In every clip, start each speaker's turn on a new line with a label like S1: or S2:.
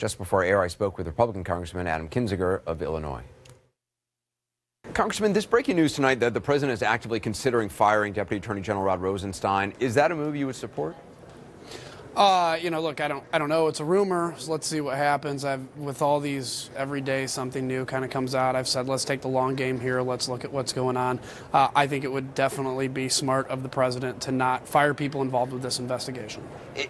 S1: Just before air, I spoke with Republican Congressman Adam Kinzinger of Illinois. Congressman, this breaking news tonight that the president is actively considering firing Deputy Attorney General Rod Rosenstein. Is that a move you would support?
S2: Look, I don't know. It's a rumor. So let's see what happens. With all these, every day something new kind of comes out. I've said, let's take the long game here. Let's look at what's going on. I think it would definitely be smart of the president to not fire people involved with this investigation.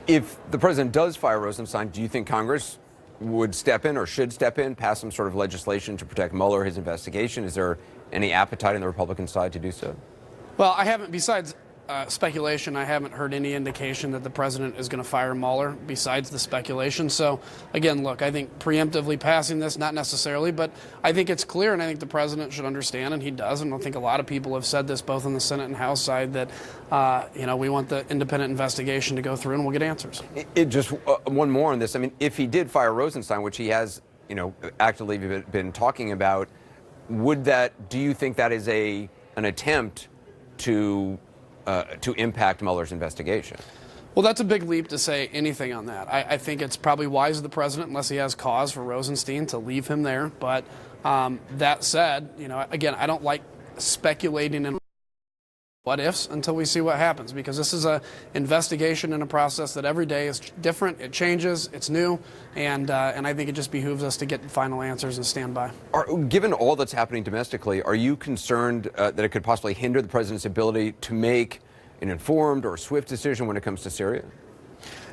S1: If the president does fire Rosenstein, do you think Congress would step in or should step in, pass some sort of legislation to protect Mueller, his investigation? Is there any appetite on the Republican side to do so?
S2: Well, I haven't, besides speculation, I haven't heard any indication that the president is going to fire Mueller besides the speculation. So, again, look, I think preemptively passing this, not necessarily, but I think it's clear, and I think the president should understand, and he does, and I think a lot of people have said this both on the Senate and House side, that, we want the independent investigation to go through and we'll get answers.
S1: Just one more on this. I mean, if he did fire Rosenstein, which he has, actively been talking about, do you think that is an attempt to impact Mueller's investigation?
S2: Well, that's a big leap to say anything on that. I think it's probably wise of the president, unless he has cause for Rosenstein, to leave him there. But that said, again, I don't like speculating in what ifs until we see what happens, because this is an investigation and a process that every day is different. It changes. It's new. And I think it just behooves us to get final answers and stand by.
S1: Given all that's happening domestically, are you concerned that it could possibly hinder the president's ability to make an informed or swift decision when it comes to Syria?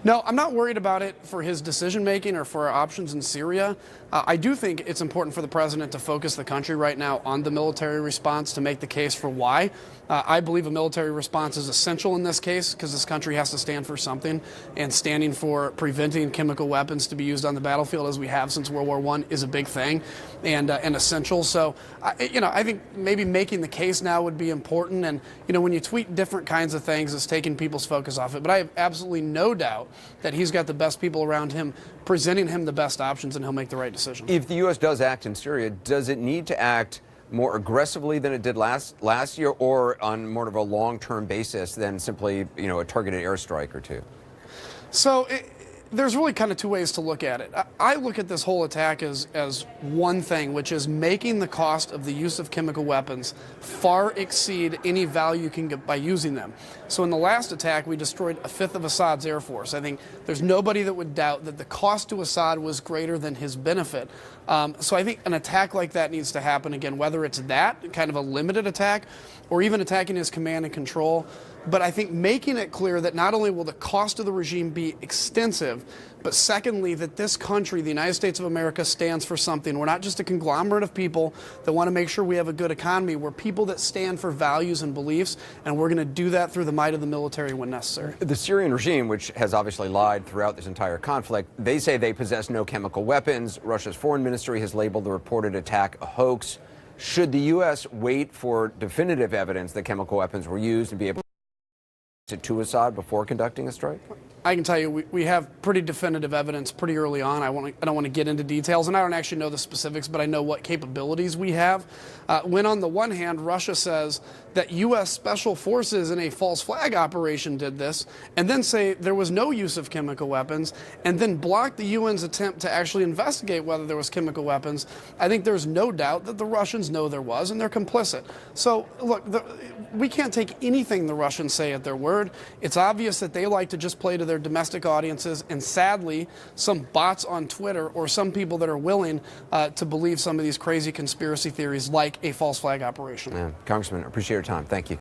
S2: No, I'm not worried about it for his decision-making or for our options in Syria. I do think it's important for the president to focus the country right now on the military response to make the case for why. I believe a military response is essential in this case because this country has to stand for something, and standing for preventing chemical weapons to be used on the battlefield, as we have since World War I, is a big thing and essential. So, I think maybe making the case now would be important. And, when you tweet different kinds of things, it's taking people's focus off it. But I have absolutely no doubt that he's got the best people around him presenting him the best options, and he'll make the right decision.
S1: If the U.S. does act in Syria, does it need to act more aggressively than it did last year, or on more of a long-term basis than simply, a targeted airstrike or two?
S2: So there's really kind of two ways to look at it. I look at this whole attack as one thing, which is making the cost of the use of chemical weapons far exceed any value you can get by using them. So in the last attack, we destroyed a fifth of Assad's air force. I think there's nobody that would doubt that the cost to Assad was greater than his benefit. So I think an attack like that needs to happen again, whether it's that kind of a limited attack or even attacking his command and control. But I think making it clear that not only will the cost of the regime be extensive, but secondly, that this country, the United States of America, stands for something. We're not just a conglomerate of people that want to make sure we have a good economy. We're people that stand for values and beliefs, and we're going to do that through the might of the military when necessary.
S1: The Syrian regime, which has obviously lied throughout this entire conflict, they say they possess no chemical weapons. Russia's foreign ministry has labeled the reported attack a hoax. Should the U.S. wait for definitive evidence that chemical weapons were used and be able to Assad before conducting a strike?
S2: I can tell you we have pretty definitive evidence pretty early on. I don't want to get into details, and I don't actually know the specifics, but I know what capabilities we have. When on the one hand, Russia says that U.S. Special Forces in a false flag operation did this, and then say there was no use of chemical weapons, and then block the UN's attempt to actually investigate whether there was chemical weapons, I think there's no doubt that the Russians know there was, and they're complicit. So, look, we can't take anything the Russians say at their word. It's obvious that they like to just play to their domestic audiences, and sadly, some bots on Twitter or some people that are willing to believe some of these crazy conspiracy theories like a false flag operation.
S1: Congressman, appreciate your time. Thank you.